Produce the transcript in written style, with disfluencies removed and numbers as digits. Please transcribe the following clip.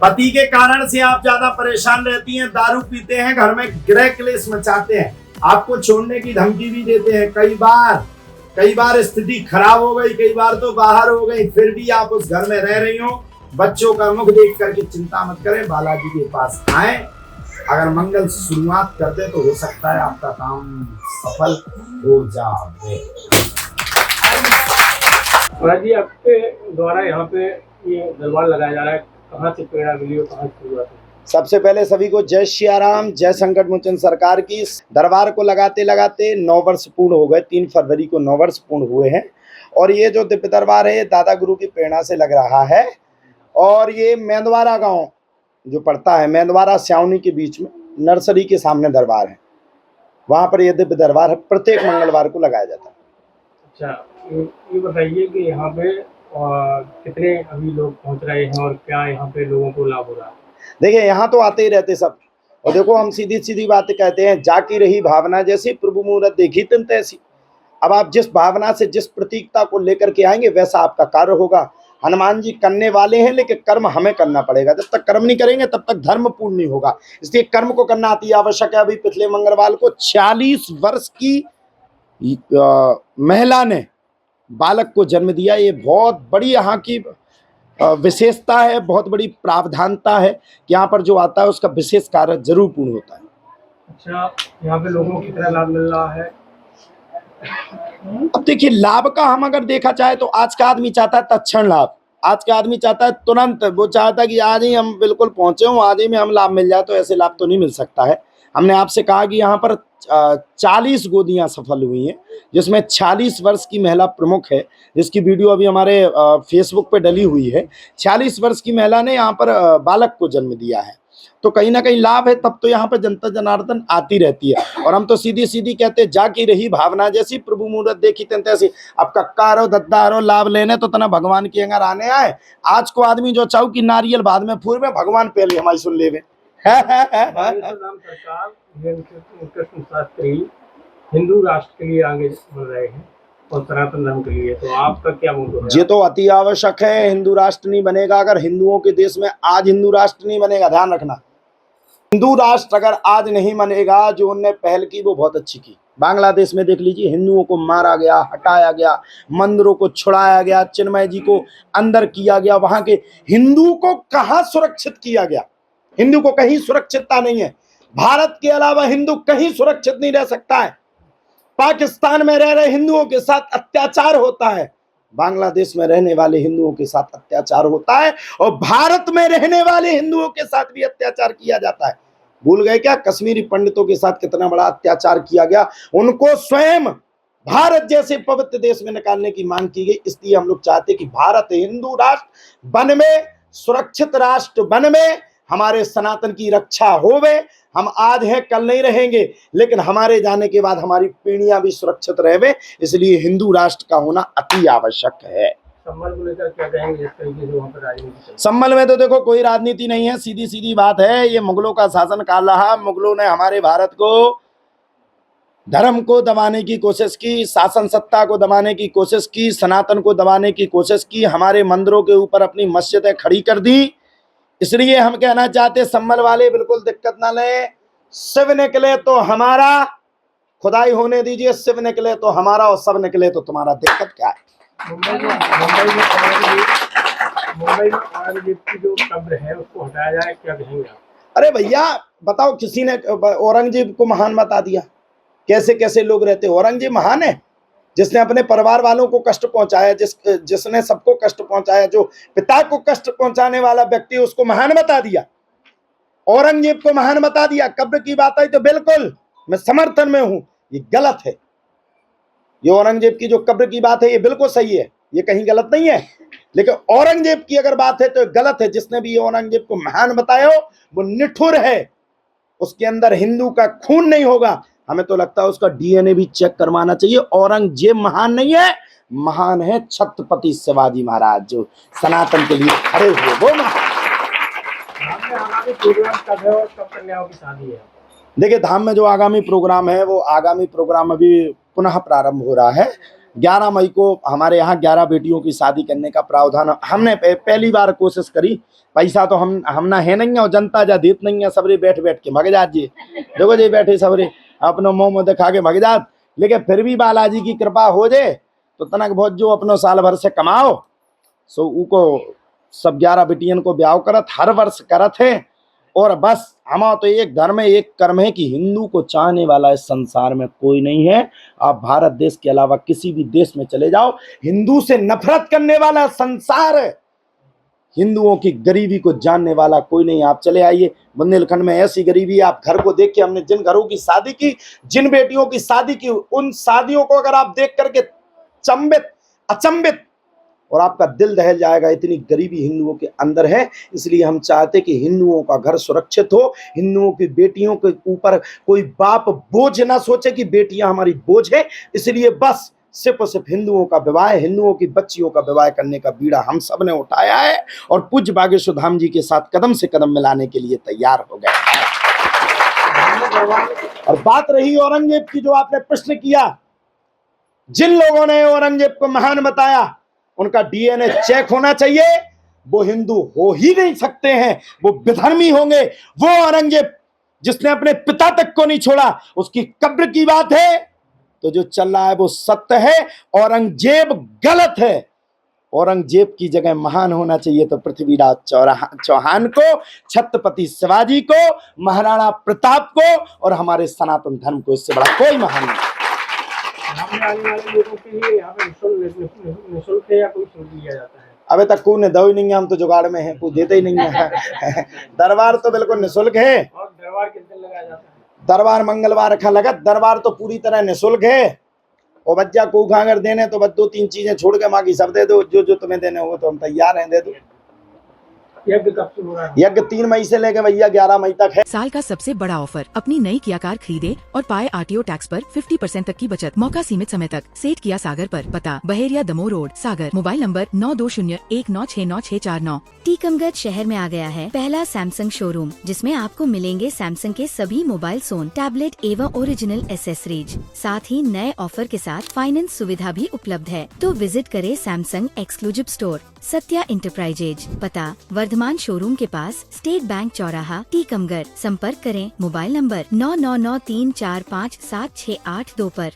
पति के कारण से आप ज्यादा परेशान रहती हैं, दारू पीते हैं, घर में गृह क्लेश मचाते हैं, आपको छोड़ने की धमकी भी देते हैं। कई बार स्थिति खराब हो गई, कई बार तो बाहर हो गई, फिर भी आप उस घर में रह रही हो। बच्चों का मुख देख करके चिंता मत करें, बालाजी के पास आए। अगर मंगल शुरुआत कर दे तो हो सकता है आपका काम सफल हो जाए। जी, आपके द्वारा यहाँ पे ये दरबार लगाया जा रहा है, कहाँ से प्रेरणा मिली और कहाँ से शुरुआत हुई? सबसे पहले सभी को जय सियाराम, जय संकट मोचन सरकार की। इस दरबार को लगाते लगाते 9 वर्ष पूर्ण हो गए। 3 फरवरी को 9 वर्ष पूर्ण हुए हैं। और ये जो दिव्य दरबार है, ये दादा गुरु की प्रेरणा से लग रहा है। और ये मेंदवारा गांव जो पड़ता है, मेंदवारा स्याउनी के बीच में नर्सरी के सामने दरबार है, वहां पर ये दिव्य दरबार है। प्रत्येक मंगलवार को लगाया जाता है। अच्छा, ये बताइए कि यहाँ पे कितने अभी लोग पहुँच रहे हैं और क्या यहाँ पे लोगों को लाभ हो रहा है? देखिए, यहाँ तो आते ही रहते सब। और देखो, हम सीधी सीधी बातें कहते हैं, जाकी रही भावना जैसी, प्रभु मुहूर्त देखी तिन तैसी। अब आप जिस भावना से, जिस प्रतीकता को लेकर के आएंगे, वैसा आपका कार्य होगा। हनुमान जी करने वाले हैं, लेकिन कर्म हमें करना पड़ेगा। जब तक कर्म नहीं करेंगे तब तक धर्म पूर्ण नहीं होगा। इसलिए कर्म को करना अति आवश्यक है। अभी पिछले मंगलवार को 40 वर्ष की महिला ने बालक को जन्म दिया। ये बहुत बड़ी यहाँ की विशेषता है, बहुत बड़ी प्रावधानता है कि यहाँ पर जो आता है उसका विशेष कार्य जरूर पूर्ण होता है। अच्छा, यहाँ पे लोगों को कितना लाभ मिल रहा है? अब देखिए, लाभ का हम अगर देखा जाए तो आज का आदमी चाहता है तत्क्षण लाभ। आज का आदमी चाहता है तुरंत, वो चाहता है कि आज ही हम बिल्कुल पहुंचे हूँ, आज ही में हम लाभ मिल जाए। तो ऐसे लाभ तो नहीं मिल सकता है। हमने आपसे कहा कि यहाँ पर 40 गोदियां सफल हुई हैं, जिसमें 40 वर्ष की महिला प्रमुख है, जिसकी वीडियो अभी हमारे फेसबुक पे डली हुई है। 40 वर्ष की महिला ने यहाँ पर बालक को जन्म दिया है। तो कहीं ना कहीं लाभ है, तब तो यहाँ पर जनता जनार्दन आती रहती है। और हम तो सीधी सीधी कहते हैं, जाकी रही भावना जैसी, प्रभु मुहूर्त देखी तिन तैसी। अब कक्कारो दद्दारो लाभ लेने तो तना भगवान की अगर आने आए। आज को आदमी जो चाहू कि नारियल बाद में फूल में, भगवान पहले हमारी सुन लेवे। सरकार कृष्ण शास्त्री हिंदू राष्ट्र के लिए आगे बढ़ रहे हैं और सनातन धर्म के लिए, तो आपका क्या मोटिव है? ये तो अति आवश्यक है। हिंदू राष्ट्र नहीं बनेगा अगर हिंदुओं के देश में आज हिंदू राष्ट्र नहीं बनेगा। ध्यान रखना, हिंदू राष्ट्र अगर आज नहीं बनेगा, जो उनने पहल की वो बहुत अच्छी की। बांग्लादेश में देख लीजिए, हिंदुओं को मारा गया, हटाया गया, मंदिरों को छुड़ाया गया, चिन्मय जी को अंदर किया गया। वहां के हिंदू को कहां सुरक्षित किया गया? हिंदू को कहीं सुरक्षितता नहीं है। भारत के अलावा हिंदू कहीं सुरक्षित नहीं रह सकता है। पाकिस्तान में रह रहे हिंदुओं के साथ अत्याचार होता है, बांग्लादेश में रहने वाले हिंदुओं के साथ अत्याचार होता है, और भारत में रहने वाले हिंदुओं के साथ भी अत्याचार किया जाता है। भूल गए क्या कश्मीरी पंडितों के साथ कितना बड़ा अत्याचार किया गया? उनको स्वयं भारत जैसे पवित्र देश में निकालने की मांग की गई। इसलिए हम लोग चाहते कि भारत हिंदू राष्ट्र बन में, सुरक्षित राष्ट्र बन में हमारे सनातन की रक्षा होवे। हम आज हैं, कल नहीं रहेंगे, लेकिन हमारे जाने के बाद हमारी पीढ़ियां भी सुरक्षित रहें। इसलिए हिंदू राष्ट्र का होना अति आवश्यक है। संबल को लेकर क्या कहेंगे, जिस तरीके से वहाँ पर राजनीति? संबल में तो देखो कोई राजनीति नहीं है, सीधी सीधी बात है। ये मुगलों का शासन काल रहा। मुगलों ने हमारे भारत को, धर्म को दबाने की कोशिश की, शासन सत्ता को दबाने की कोशिश की, सनातन को दबाने की कोशिश की, हमारे मंदिरों के ऊपर अपनी मस्जिदें खड़ी कर दी। इसलिए हम कहना चाहते, संबल वाले बिल्कुल दिक्कत ना लें। शिव निकले तो हमारा, खुदाई होने दीजिए। शिव निकले तो हमारा और सब निकले तो तुम्हारा। दिक्कत क्या है? मुंबई में औरंगजेब की जो कब्र है उसको हटाया जाए, क्या कहेंगे आप? अरे भैया बताओ, किसी ने औरंगजेब को महान बता दिया? कैसे कैसे लोग रहते? औरंगजेब महान है, जिसने अपने परिवार वालों को कष्ट पहुंचाया, जिसने सबको कष्ट पहुंचाया, जो पिता को कष्ट पहुंचाने वाला व्यक्ति, उसको महान बता दिया? औरंगजेब को महान बता दिया? कब्र की बात आई तो बिल्कुल मैं समर्थन में हूं, ये गलत है। ये औरंगजेब की जो कब्र की बात है, ये बिल्कुल सही है, ये कहीं गलत नहीं है। लेकिन औरंगजेब की अगर बात है तो गलत है। जिसने भी औरंगजेब को महान बताया हो वो निठुर है, उसके अंदर हिंदू का खून नहीं होगा। हमें तो लगता है उसका डीएनए भी चेक करवाना चाहिए। औरंगजेब महान नहीं है, महान है छत्रपति शिवाजी महाराज, जो सनातन के लिए खड़े हुए, वो महान। देखिए, धाम में जो आगामी प्रोग्राम है, वो आगामी प्रोग्राम अभी पुनः प्रारंभ हो रहा है। 11 मई को हमारे यहाँ 11 बेटियों की शादी करने का प्रावधान हमने पहली बार कोशिश करी। पैसा तो हम ना है नहीं है और जनता जा देत नहीं है, सबरे बैठ बैठ के भग जात जी, देखो जी बैठे सबरे अपनो मुंह में दिखा के भग जात। लेकिन फिर भी बालाजी की कृपा हो जाए तो तनक बहुत जो अपनो साल भर से कमाओ सो उको सब 11 बेटियन को ब्याह करत हर वर्ष करत है। और बस हमारा तो एक धर्म है, एक कर्म है कि हिंदू को चाहने वाला इस संसार में कोई नहीं है। आप भारत देश के अलावा किसी भी देश में चले जाओ, हिंदू से नफरत करने वाला संसार है, हिंदुओं की गरीबी को जानने वाला कोई नहीं। आप चले आइए बुंदेलखंड में ऐसी गरीबी, आप घर को देख के, हमने जिन घरों की शादी की, जिन बेटियों की शादी की, उन शादियों को अगर आप देख करके अचंभित और आपका दिल दहल जाएगा, इतनी गरीबी हिंदुओं के अंदर है। इसलिए हम चाहते कि हिंदुओं का घर सुरक्षित हो, हिंदुओं की बेटियों के ऊपर कोई बाप बोझ ना सोचे कि बेटियां हमारी बोझ है। इसलिए बस सिर्फ और सिर्फ हिंदुओं का विवाह, हिंदुओं की बच्चियों का विवाह करने का बीड़ा हम सब ने उठाया है और पूज्य बागेश्वर धाम जी के साथ कदम से कदम मिलाने के लिए तैयार हो गए। और बात रही औरंगजेब की, जो आपने प्रश्न किया, जिन लोगों ने औरंगजेब को महान बताया उनका डीएनए चेक होना चाहिए। वो हिंदू हो ही नहीं सकते हैं, वो विधर्मी होंगे। वो औरंगजेब जिसने अपने पिता तक को नहीं छोड़ा, उसकी कब्र की बात है। तो जो चल रहा है वो सत्य है, औरंगजेब गलत है। औरंगजेब की जगह महान होना चाहिए तो पृथ्वीराज चौहान को, छत्रपति शिवाजी को, महाराणा प्रताप को और हमारे सनातन धर्म को, इससे बड़ा कोई महान नहीं। आने वाले लोगों के लिए यहाँ पे निःशुल्क है या कोई शुल्क लिया जाता है? अबे तक कोई ने दो ही नहीं है, हम तो जुगाड़ में हैं, कोई देते ही नहीं है। दरबार तो बिल्कुल निःशुल्क है। और दरबार किस दिन लगाया जाता है? दरबार मंगलवार रखा लगा, दरबार तो पूरी तरह निःशुल्क है। और बच्चा को अगर देने तो बस 2-3 चीजें छोड़ के बाकी सब दे दो, जो जो तुम्हें देने हो तो हम तैयार हैं, दे दो। यज्ञ कब शुरू हो रहा है? यज्ञ 3 मई से लेकर भैया 11 मई तक है। साल का सबसे बड़ा ऑफर, अपनी नई किया कार खरीदे और पाए आरटीओ टैक्स पर 50% तक की बचत। मौका सीमित समय तक। सेठ किया सागर पर, पता Baheria Damoh road, Sagar. Mobile number 9201969649। Tikamgarh शहर में आ गया है पहला सैमसंग शोरूम, जिसमें आपको मिलेंगे सैमसंग के सभी मोबाइल फोन, टैबलेट एवं ओरिजिनल एसेसरीज। साथ ही नए ऑफर के साथ फाइनेंस सुविधा भी उपलब्ध है। तो विजिट करें Samsung exclusive store, Satya enterprises, पता वर्धमान शोरूम के पास, स्टेट बैंक चौराहा, टीकमगढ़। संपर्क करें मोबाइल नंबर 9993457682 पर।